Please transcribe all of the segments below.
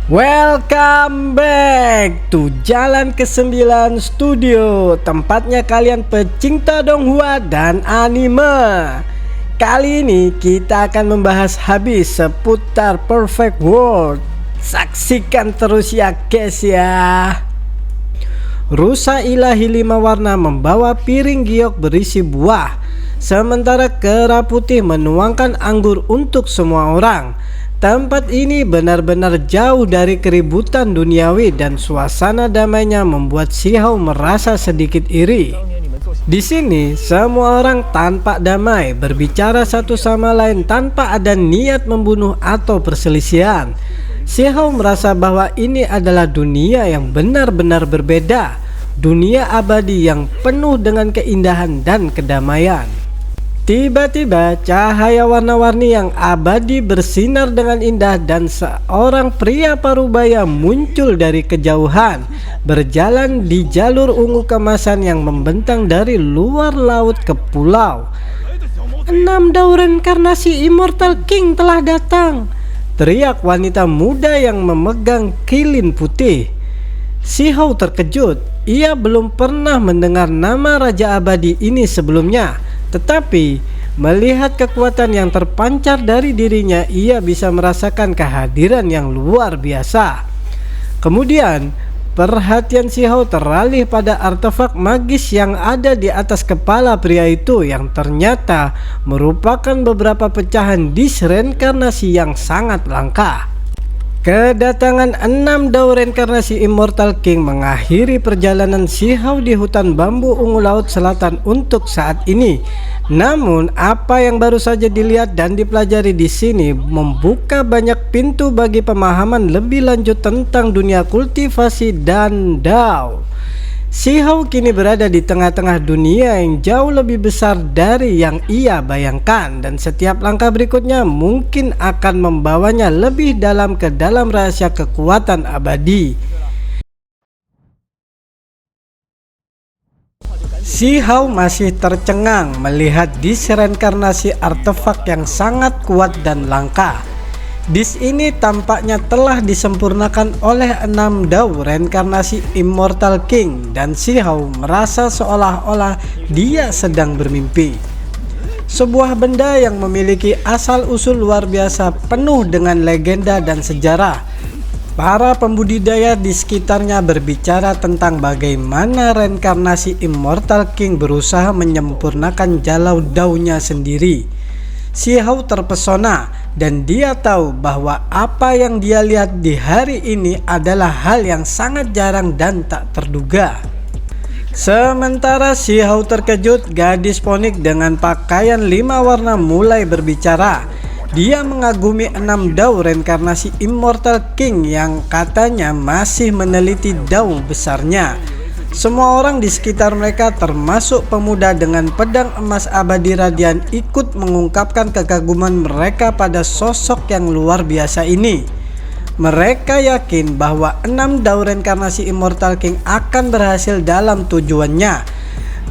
Welcome back to Jalan ke-9 Studio, tempatnya kalian pecinta donghua dan anime. Kali ini kita akan membahas habis seputar Perfect World. Saksikan terus ya guys ya. Rusa ilahi 5 warna membawa piring giok berisi buah, sementara kera putih menuangkan anggur untuk semua orang. Tempat ini benar-benar jauh dari keributan duniawi dan suasana damainya membuat Shihou merasa sedikit iri. Di sini semua orang tampak damai, berbicara satu sama lain tanpa ada niat membunuh atau perselisihan. Shihou merasa bahwa ini adalah dunia yang benar-benar berbeda, dunia abadi yang penuh dengan keindahan dan kedamaian. Tiba-tiba cahaya warna-warni yang abadi bersinar dengan indah dan seorang pria parubaya muncul dari kejauhan, berjalan di jalur ungu kemasan yang membentang dari luar laut ke pulau. 6 daun reinkarnasi Immortal King telah datang, teriak wanita muda yang memegang kilin putih. Shihou terkejut, ia belum pernah mendengar nama Raja Abadi ini sebelumnya. Tetapi melihat kekuatan yang terpancar dari dirinya, ia bisa merasakan kehadiran yang luar biasa. Kemudian perhatian Shihou teralih pada artefak magis yang ada di atas kepala pria itu, yang ternyata merupakan beberapa pecahan disk reinkarnasi yang sangat langka. Kedatangan 6 daun reinkarnasi Immortal King mengakhiri perjalanan Shihou di hutan bambu ungu laut selatan untuk saat ini. Namun apa yang baru saja dilihat dan dipelajari di sini membuka banyak pintu bagi pemahaman lebih lanjut tentang dunia kultivasi dan Dao. Shihou kini berada di tengah-tengah dunia yang jauh lebih besar dari yang ia bayangkan, dan setiap langkah berikutnya mungkin akan membawanya lebih dalam ke dalam rahasia kekuatan abadi. Shihou masih tercengang melihat disk reinkarnasi artefak yang sangat kuat dan langka. Disk ini tampaknya telah disempurnakan oleh 6 daun reinkarnasi Immortal King, dan Shihou merasa seolah-olah dia sedang bermimpi. Sebuah benda yang memiliki asal-usul luar biasa, penuh dengan legenda dan sejarah. Para pembudidaya di sekitarnya berbicara tentang bagaimana reinkarnasi Immortal King berusaha menyempurnakan jalau daunnya sendiri. Shihou terpesona dan dia tahu bahwa apa yang dia lihat di hari ini adalah hal yang sangat jarang dan tak terduga. Sementara Shihou terkejut, gadis ponik dengan pakaian 5 warna mulai berbicara. Dia mengagumi 6 daun reinkarnasi Immortal King yang katanya masih meneliti daun besarnya. Semua orang di sekitar mereka, termasuk pemuda dengan pedang emas abadi radian, ikut mengungkapkan kekaguman mereka pada sosok yang luar biasa ini. Mereka yakin bahwa 6 daun reinkarnasi Immortal King akan berhasil dalam tujuannya.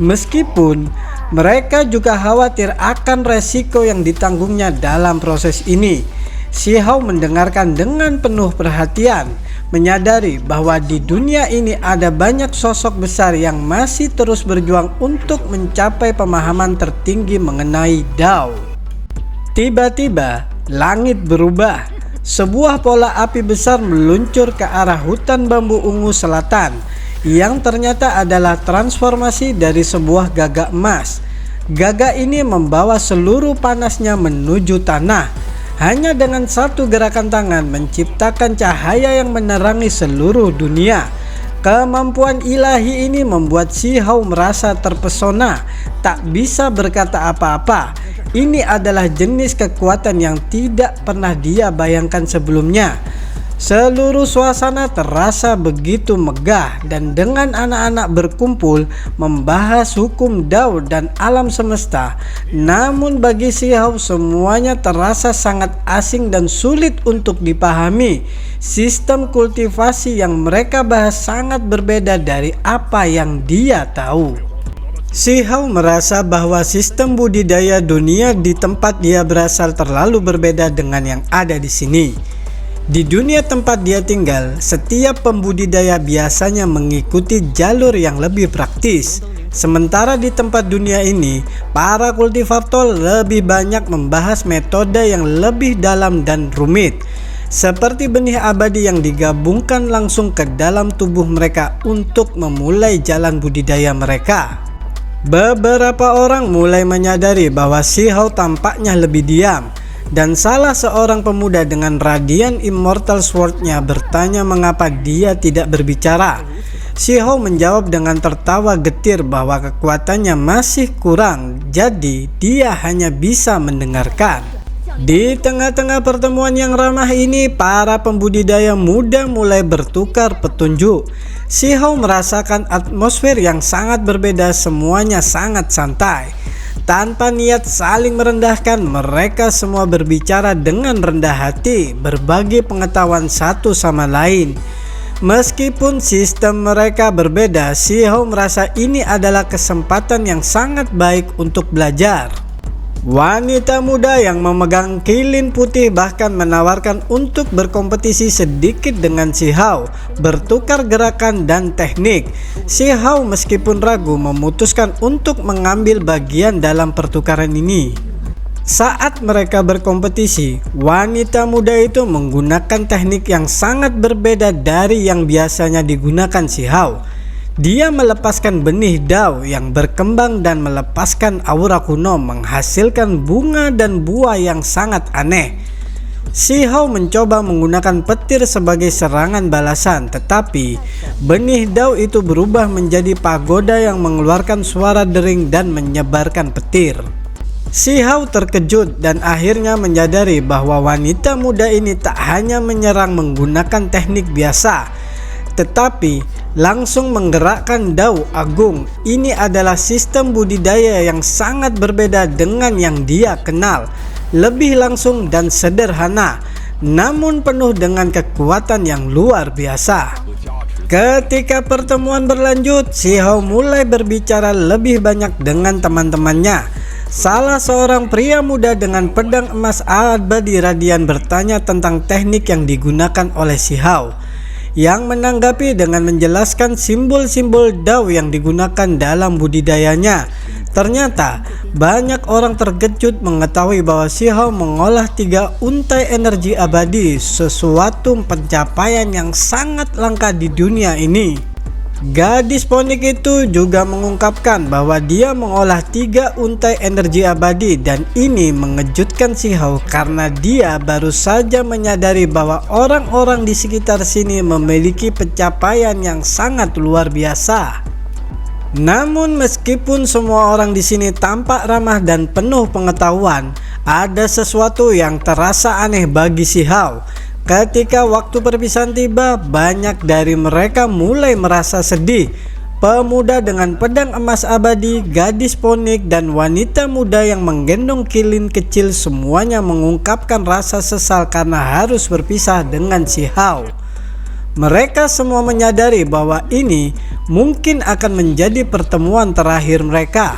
Meskipun mereka juga khawatir akan resiko yang ditanggungnya dalam proses ini. Shihou mendengarkan dengan penuh perhatian, menyadari bahwa di dunia ini ada banyak sosok besar yang masih terus berjuang untuk mencapai pemahaman tertinggi mengenai Dao. Tiba-tiba langit berubah. Sebuah bola api besar meluncur ke arah hutan bambu ungu selatan, yang ternyata adalah transformasi dari sebuah gagak emas. Gagak ini membawa seluruh panasnya menuju tanah. Hanya dengan satu gerakan tangan menciptakan cahaya yang menerangi seluruh dunia. Kemampuan ilahi ini membuat Shihou merasa terpesona, tak bisa berkata apa-apa. Ini adalah jenis kekuatan yang tidak pernah dia bayangkan sebelumnya. Seluruh suasana terasa begitu megah, dan dengan anak-anak berkumpul membahas hukum Dao dan alam semesta. Namun bagi Shihou semuanya terasa sangat asing dan sulit untuk dipahami. Sistem kultivasi yang mereka bahas sangat berbeda dari apa yang dia tahu. Shihou merasa bahwa sistem budidaya dunia di tempat dia berasal terlalu berbeda dengan yang ada di sini. Di dunia tempat dia tinggal, setiap pembudidaya biasanya mengikuti jalur yang lebih praktis. Sementara di tempat dunia ini, para kultivator lebih banyak membahas metode yang lebih dalam dan rumit, seperti benih abadi yang digabungkan langsung ke dalam tubuh mereka untuk memulai jalan budidaya mereka. Beberapa orang mulai menyadari bahwa Shihao tampaknya lebih diam, dan salah seorang pemuda dengan Radiant Immortal Sword-nya bertanya mengapa dia tidak berbicara. Shihao menjawab dengan tertawa getir bahwa kekuatannya masih kurang, jadi dia hanya bisa mendengarkan. Di tengah-tengah pertemuan yang ramah ini, para pembudidaya muda mulai bertukar petunjuk. Shihao merasakan atmosfer yang sangat berbeda, semuanya sangat santai. Tanpa niat saling merendahkan, mereka semua berbicara dengan rendah hati, berbagi pengetahuan satu sama lain. Meskipun sistem mereka berbeda, Shihao merasa ini adalah kesempatan yang sangat baik untuk belajar. Wanita muda yang memegang kilin putih bahkan menawarkan untuk berkompetisi sedikit dengan Shihao, bertukar gerakan dan teknik. Shihao meskipun ragu memutuskan untuk mengambil bagian dalam pertukaran ini. Saat mereka berkompetisi, wanita muda itu menggunakan teknik yang sangat berbeda dari yang biasanya digunakan Shihao. Dia melepaskan benih dao yang berkembang dan melepaskan aura kuno, menghasilkan bunga dan buah yang sangat aneh. Shihao mencoba menggunakan petir sebagai serangan balasan, tetapi benih dao itu berubah menjadi pagoda yang mengeluarkan suara dering dan menyebarkan petir. Shihao terkejut dan akhirnya menyadari bahwa wanita muda ini tak hanya menyerang menggunakan teknik biasa, tetapi langsung menggerakkan dao agung. Ini adalah sistem budidaya yang sangat berbeda dengan yang dia kenal, lebih langsung dan sederhana, namun penuh dengan kekuatan yang luar biasa. Ketika pertemuan berlanjut, Shihao mulai berbicara lebih banyak dengan teman-temannya. Salah seorang pria muda dengan pedang emas abadi radian bertanya tentang teknik yang digunakan oleh Shihao, yang menanggapi dengan menjelaskan simbol-simbol dao yang digunakan dalam budidayanya. Ternyata banyak orang terkejut mengetahui bahwa Shihao mengolah 3 untai energi abadi, sesuatu pencapaian yang sangat langka di dunia ini. Gadis ponik itu juga mengungkapkan bahwa dia mengolah 3 untai energi abadi, dan ini mengejutkan Shihao karena dia baru saja menyadari bahwa orang-orang di sekitar sini memiliki pencapaian yang sangat luar biasa. Namun meskipun semua orang di sini tampak ramah dan penuh pengetahuan, ada sesuatu yang terasa aneh bagi Shihao. Ketika waktu perpisahan tiba, banyak dari mereka mulai merasa sedih. Pemuda dengan pedang emas abadi, gadis ponik, dan wanita muda yang menggendong kilin kecil semuanya mengungkapkan rasa sesal karena harus berpisah dengan Shihao. Mereka semua menyadari bahwa ini mungkin akan menjadi pertemuan terakhir mereka.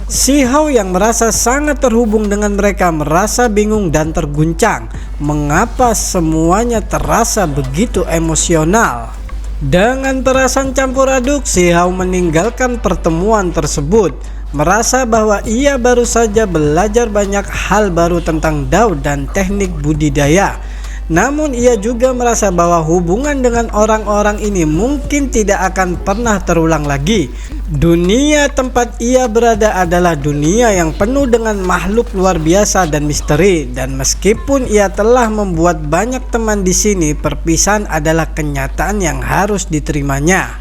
Shihao yang merasa sangat terhubung dengan mereka merasa bingung dan terguncang. Mengapa semuanya terasa begitu emosional? Dengan perasaan campur aduk, Shihao meninggalkan pertemuan tersebut, merasa bahwa ia baru saja belajar banyak hal baru tentang dao dan teknik budidaya. Namun ia juga merasa bahwa hubungan dengan orang-orang ini mungkin tidak akan pernah terulang lagi. Dunia tempat ia berada adalah dunia yang penuh dengan makhluk luar biasa dan misteri, dan meskipun ia telah membuat banyak teman di sini, perpisahan adalah kenyataan yang harus diterimanya.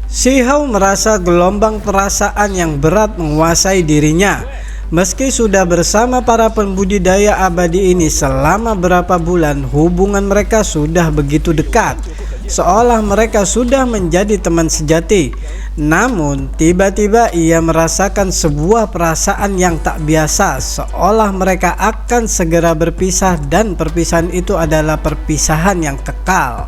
Shihao merasa gelombang perasaan yang berat menguasai dirinya. Meski sudah bersama para pembudidaya abadi ini selama berapa bulan, hubungan mereka sudah begitu dekat, seolah mereka sudah menjadi teman sejati. Namun tiba-tiba ia merasakan sebuah perasaan yang tak biasa, seolah mereka akan segera berpisah, dan perpisahan itu adalah perpisahan yang kekal.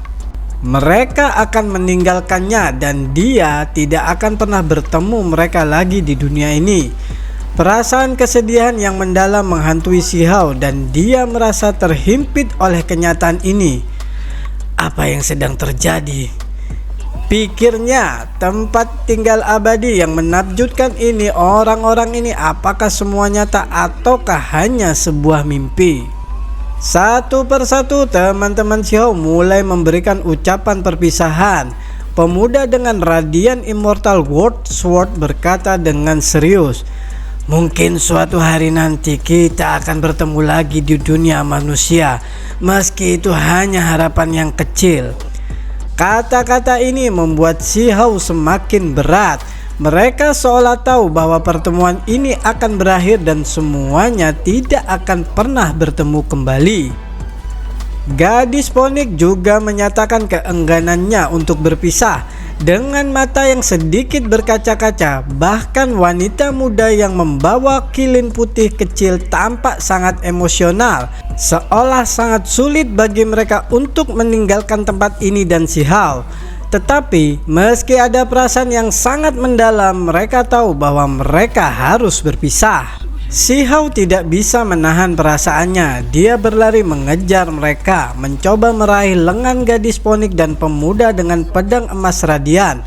Mereka akan meninggalkannya dan dia tidak akan pernah bertemu mereka lagi di dunia ini. Perasaan kesedihan yang mendalam menghantui Si Hao dan dia merasa terhimpit oleh kenyataan ini. Apa yang sedang terjadi? Pikirnya, tempat tinggal abadi yang menakjubkan ini, orang-orang ini apakah semua nyata ataukah hanya sebuah mimpi? Satu persatu teman-teman Si Hao mulai memberikan ucapan perpisahan. Pemuda dengan radian Immortal World Sword berkata dengan serius, "Mungkin suatu hari nanti kita akan bertemu lagi di dunia manusia, meski itu hanya harapan yang kecil." Kata-kata ini membuat Si Hao semakin berat. Mereka seolah tahu bahwa pertemuan ini akan berakhir dan semuanya tidak akan pernah bertemu kembali. Gadis ponik juga menyatakan keengganannya untuk berpisah. Dengan mata yang sedikit berkaca-kaca, bahkan wanita muda yang membawa kilin putih kecil tampak sangat emosional, seolah sangat sulit bagi mereka untuk meninggalkan tempat ini dan Si Hao. Tetapi meski ada perasaan yang sangat mendalam, mereka tahu bahwa mereka harus berpisah. Si Hao tidak bisa menahan perasaannya. Dia berlari mengejar mereka, mencoba meraih lengan gadis ponik dan pemuda dengan pedang emas radian.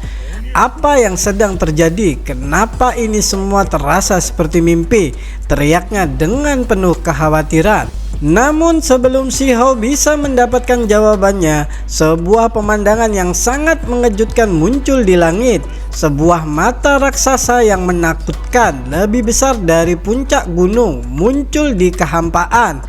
Apa yang sedang terjadi? Kenapa ini semua terasa seperti mimpi? Teriaknya dengan penuh kekhawatiran. Namun sebelum Si Hao bisa mendapatkan jawabannya, sebuah pemandangan yang sangat mengejutkan muncul di langit. Sebuah mata raksasa yang menakutkan, lebih besar dari puncak gunung, muncul di kehampaan.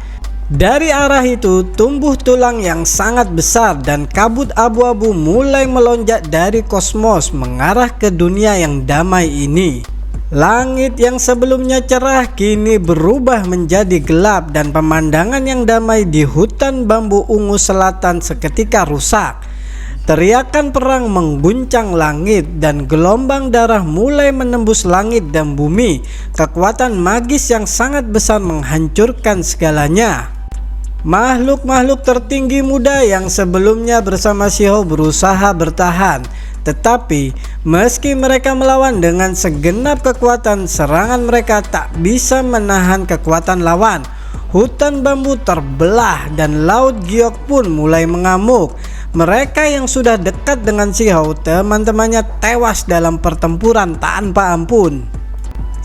Dari arah itu tumbuh tulang yang sangat besar dan kabut abu-abu mulai melonjak dari kosmos mengarah ke dunia yang damai ini. Langit yang sebelumnya cerah kini berubah menjadi gelap dan pemandangan yang damai di hutan bambu ungu selatan seketika rusak. Teriakan perang mengguncang langit dan gelombang darah mulai menembus langit dan bumi. Kekuatan magis yang sangat besar menghancurkan segalanya. Makhluk-makhluk tertinggi muda yang sebelumnya bersama Si Hao berusaha bertahan. Tetapi meski mereka melawan dengan segenap kekuatan, serangan mereka tak bisa menahan kekuatan lawan. Hutan bambu terbelah dan Laut Giok pun mulai mengamuk. Mereka yang sudah dekat dengan Si Hao, teman-temannya tewas dalam pertempuran tanpa ampun.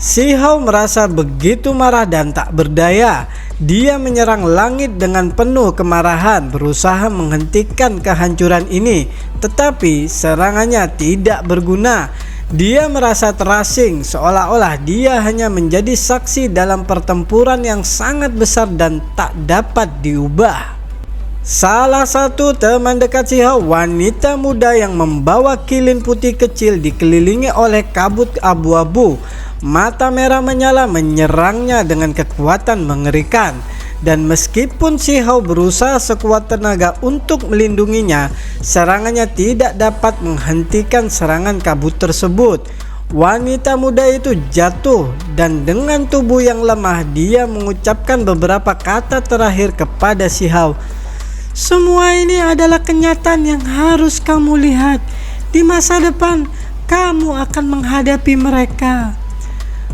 Si Hao merasa begitu marah dan tak berdaya. Dia menyerang langit dengan penuh kemarahan, berusaha menghentikan kehancuran ini. Tetapi serangannya tidak berguna. Dia merasa terasing, seolah-olah dia hanya menjadi saksi dalam pertempuran yang sangat besar dan tak dapat diubah. Salah satu teman dekat Si Hao, wanita muda yang membawa kilin putih kecil dikelilingi oleh kabut abu-abu. Mata merah menyala menyerangnya dengan kekuatan mengerikan. Dan meskipun Si Hao berusaha sekuat tenaga untuk melindunginya, serangannya tidak dapat menghentikan serangan kabut tersebut. Wanita muda itu jatuh dan dengan tubuh yang lemah dia mengucapkan beberapa kata terakhir kepada Si Hao. "Semua ini adalah kenyataan yang harus kamu lihat. Di masa depan kamu akan menghadapi mereka."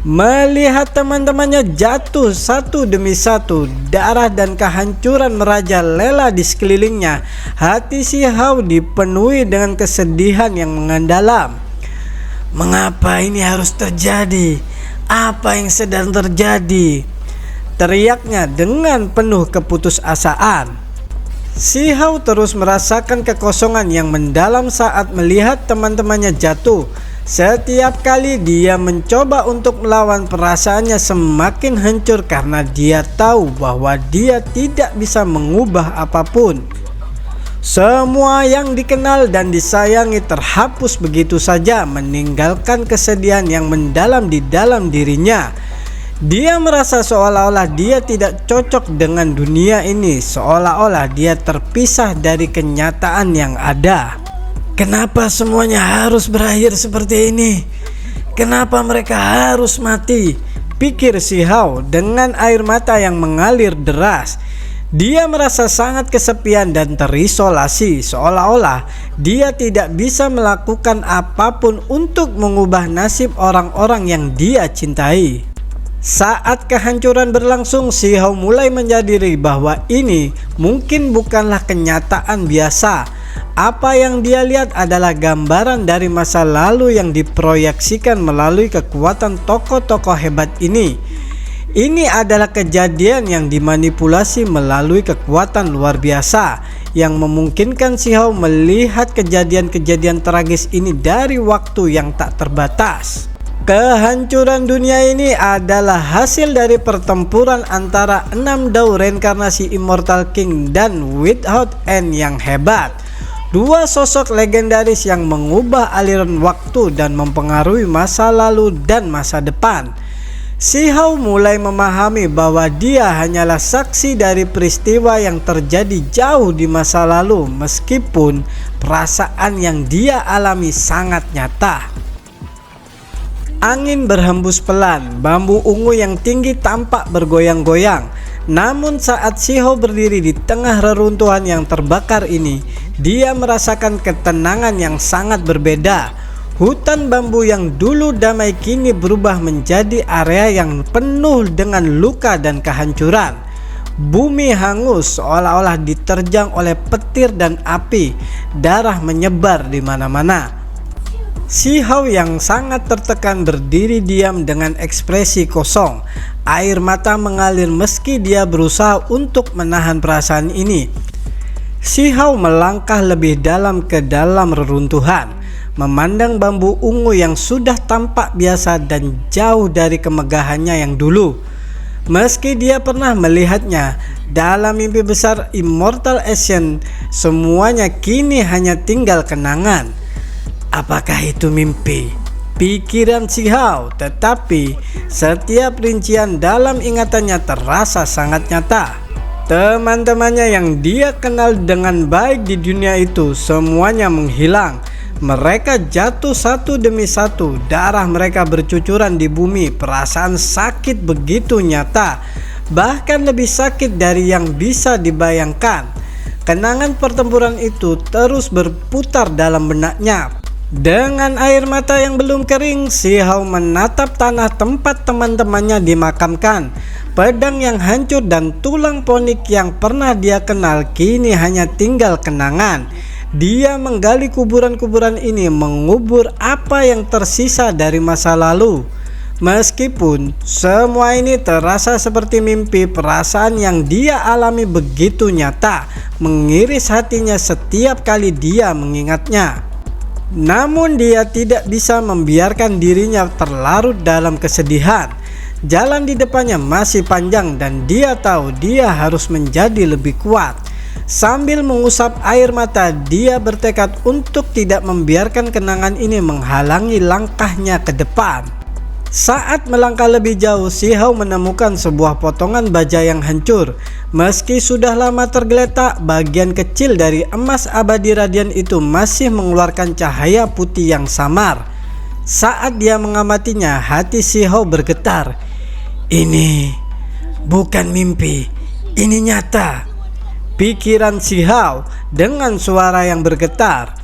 Melihat teman-temannya jatuh satu demi satu, darah dan kehancuran merajalela di sekelilingnya, hati Si Hao dipenuhi dengan kesedihan yang mendalam. Mengapa ini harus terjadi? Apa yang sedang terjadi? Teriaknya dengan penuh keputusasaan. Si Hao terus merasakan kekosongan yang mendalam saat melihat teman-temannya jatuh. Setiap kali dia mencoba untuk melawan, perasaannya semakin hancur karena dia tahu bahwa dia tidak bisa mengubah apapun. Semua yang dikenal dan disayangi terhapus begitu saja, meninggalkan kesedihan yang mendalam di dalam dirinya. Dia merasa seolah-olah dia tidak cocok dengan dunia ini, seolah-olah dia terpisah dari kenyataan yang ada. Kenapa semuanya harus berakhir seperti ini? Kenapa mereka harus mati? Pikir Si Hao dengan air mata yang mengalir deras. Dia merasa sangat kesepian dan terisolasi, seolah-olah dia tidak bisa melakukan apapun untuk mengubah nasib orang-orang yang dia cintai. Saat kehancuran berlangsung, Si Hao mulai menyadari bahwa ini mungkin bukanlah kenyataan biasa. Apa yang dia lihat adalah gambaran dari masa lalu yang diproyeksikan melalui kekuatan tokoh-tokoh hebat ini. Ini adalah kejadian yang dimanipulasi melalui kekuatan luar biasa yang memungkinkan Si Hao melihat kejadian-kejadian tragis ini dari waktu yang tak terbatas. Kehancuran dunia ini adalah hasil dari pertempuran antara 6 dao reinkarnasi Immortal King dan Without End yang hebat. Dua sosok legendaris yang mengubah aliran waktu dan mempengaruhi masa lalu dan masa depan. Si Hao mulai memahami bahwa dia hanyalah saksi dari peristiwa yang terjadi jauh di masa lalu, meskipun perasaan yang dia alami sangat nyata. Angin berhembus pelan, bambu ungu yang tinggi tampak bergoyang-goyang. Namun saat Si Hao berdiri di tengah reruntuhan yang terbakar ini, dia merasakan ketenangan yang sangat berbeda. Hutan bambu yang dulu damai kini berubah menjadi area yang penuh dengan luka dan kehancuran. Bumi hangus seolah-olah diterjang oleh petir dan api. Darah menyebar di mana-mana. Si Hao yang sangat tertekan berdiri diam dengan ekspresi kosong. Air mata mengalir meski dia berusaha untuk menahan perasaan ini. Si Hao melangkah lebih dalam ke dalam reruntuhan, memandang bambu ungu yang sudah tampak biasa dan jauh dari kemegahannya yang dulu. Meski dia pernah melihatnya dalam mimpi besar Immortal Ancient, semuanya kini hanya tinggal kenangan. Apakah itu mimpi? Pikiran Si Hao, tetapi setiap rincian dalam ingatannya terasa sangat nyata. Teman-temannya yang dia kenal dengan baik di dunia itu semuanya menghilang. Mereka jatuh satu demi satu, darah mereka bercucuran di bumi. Perasaan sakit begitu nyata, bahkan lebih sakit dari yang bisa dibayangkan. Kenangan pertempuran itu terus berputar dalam benaknya. Dengan air mata yang belum kering, Si Hao menatap tanah tempat teman-temannya dimakamkan. Pedang yang hancur dan tulang ponik yang pernah dia kenal kini hanya tinggal kenangan. Dia menggali kuburan-kuburan ini, mengubur apa yang tersisa dari masa lalu. Meskipun semua ini terasa seperti mimpi, perasaan yang dia alami begitu nyata, mengiris hatinya setiap kali dia mengingatnya. Namun dia tidak bisa membiarkan dirinya terlarut dalam kesedihan. Jalan di depannya masih panjang dan dia tahu dia harus menjadi lebih kuat. Sambil mengusap air mata, dia bertekad untuk tidak membiarkan kenangan ini menghalangi langkahnya ke depan. Saat melangkah lebih jauh, Si Hao menemukan sebuah potongan baja yang hancur. Meski sudah lama tergeletak, bagian kecil dari emas abadi radian itu masih mengeluarkan cahaya putih yang samar. Saat dia mengamatinya, hati Si Hao bergetar. Ini bukan mimpi, ini nyata, pikiran Si Hao dengan suara yang bergetar.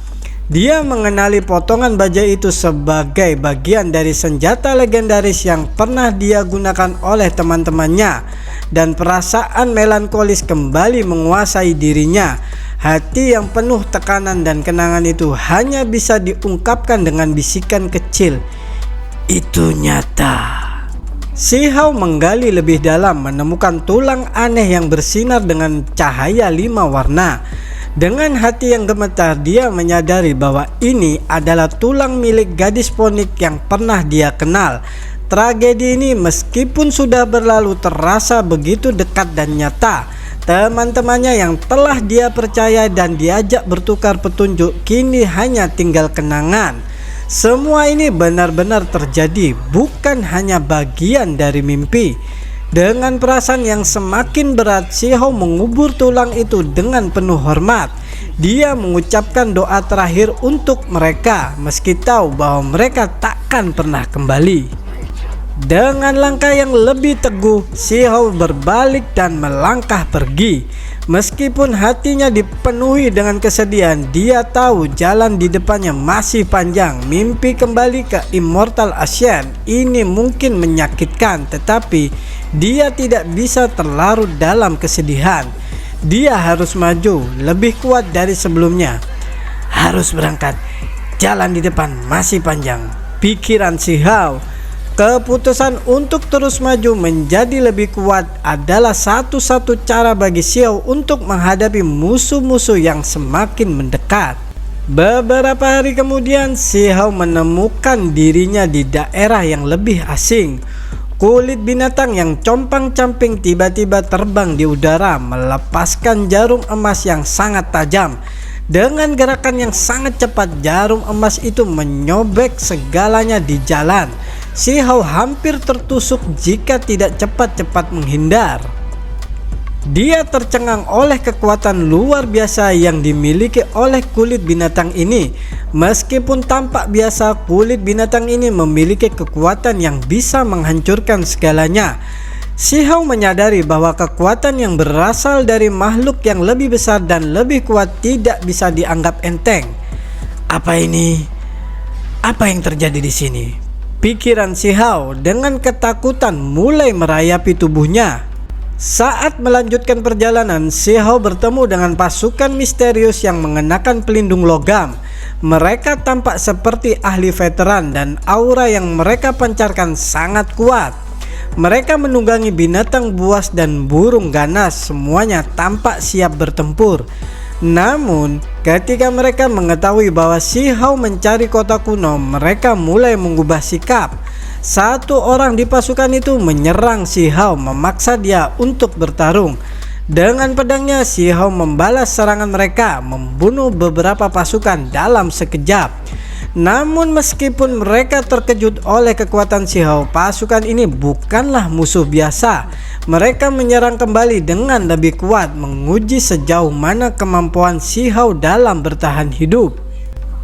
Dia mengenali potongan baja itu sebagai bagian dari senjata legendaris yang pernah dia gunakan oleh teman-temannya, dan perasaan melankolis kembali menguasai dirinya. Hati yang penuh tekanan dan kenangan itu hanya bisa diungkapkan dengan bisikan kecil, "Itu nyata." Si Hao menggali lebih dalam, menemukan tulang aneh yang bersinar dengan cahaya 5 warna. Dengan hati yang gemetar, dia menyadari bahwa ini adalah tulang milik gadis ponik yang pernah dia kenal. Tragedi ini meskipun sudah berlalu terasa begitu dekat dan nyata. Teman-temannya yang telah dia percaya dan diajak bertukar petunjuk kini hanya tinggal kenangan. Semua ini benar-benar terjadi, bukan hanya bagian dari mimpi. Dengan perasaan yang semakin berat, Si Hao mengubur tulang itu dengan penuh hormat. Dia mengucapkan doa terakhir untuk mereka, meski tahu bahwa mereka takkan pernah kembali. Dengan langkah yang lebih teguh, Shihao berbalik dan melangkah pergi. Meskipun hatinya dipenuhi dengan kesedihan, dia tahu jalan di depannya masih panjang. Mimpi kembali ke Immortal Ascian ini mungkin menyakitkan, tetapi dia tidak bisa terlarut dalam kesedihan. Dia harus maju lebih kuat dari sebelumnya. Harus berangkat, jalan di depan masih panjang, pikiran Shihao. Keputusan untuk terus maju menjadi lebih kuat adalah satu-satu cara bagi Shihao untuk menghadapi musuh-musuh yang semakin mendekat. Beberapa hari kemudian, Shihao menemukan dirinya di daerah yang lebih asing. Kulit binatang yang compang-camping tiba-tiba terbang di udara, melepaskan jarum emas yang sangat tajam. Dengan gerakan yang sangat cepat, jarum emas itu menyobek segalanya di jalan. Shihao hampir tertusuk jika tidak cepat-cepat menghindar. Dia tercengang oleh kekuatan luar biasa yang dimiliki oleh kulit binatang ini. Meskipun tampak biasa, kulit binatang ini memiliki kekuatan yang bisa menghancurkan segalanya. Shihao menyadari bahwa kekuatan yang berasal dari makhluk yang lebih besar dan lebih kuat tidak bisa dianggap enteng. Apa ini? Apa yang terjadi di sini? Pikiran Shihao dengan ketakutan mulai merayapi tubuhnya. Saat melanjutkan perjalanan, Shihao bertemu dengan pasukan misterius yang mengenakan pelindung logam. Mereka tampak seperti ahli veteran dan aura yang mereka pancarkan sangat kuat. Mereka menunggangi binatang buas dan burung ganas, semuanya tampak siap bertempur. Namun, ketika mereka mengetahui bahwa Shihao mencari kota kuno, mereka mulai mengubah sikap. Satu orang di pasukan itu menyerang Shihao, memaksa dia untuk bertarung. Dengan pedangnya, Shihao membalas serangan mereka, membunuh beberapa pasukan dalam sekejap. Namun meskipun mereka terkejut oleh kekuatan Shihao, pasukan ini bukanlah musuh biasa. Mereka menyerang kembali dengan lebih kuat, menguji sejauh mana kemampuan Shihao dalam bertahan hidup.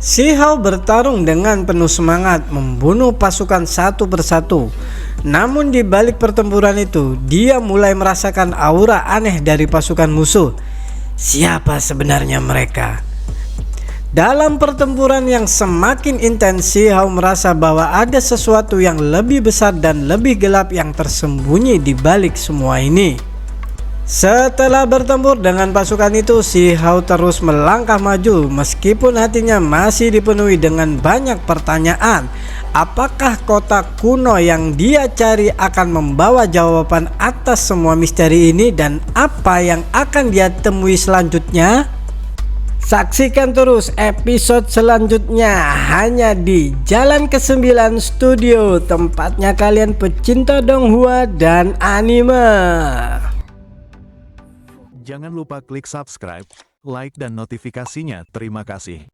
Shihao bertarung dengan penuh semangat, membunuh pasukan satu persatu. Namun di balik pertempuran itu, dia mulai merasakan aura aneh dari pasukan musuh. Siapa sebenarnya mereka? Dalam pertempuran yang semakin intens, Shihao merasa bahwa ada sesuatu yang lebih besar dan lebih gelap yang tersembunyi di balik semua ini. Setelah bertempur dengan pasukan itu, Shihao terus melangkah maju meskipun hatinya masih dipenuhi dengan banyak pertanyaan. Apakah kota kuno yang dia cari akan membawa jawaban atas semua misteri ini, dan apa yang akan dia temui selanjutnya? Saksikan terus episode selanjutnya hanya di Jalan ke-9 Studio, tempatnya kalian pecinta donghua dan anime. Jangan lupa klik subscribe, like dan notifikasinya. Terima kasih.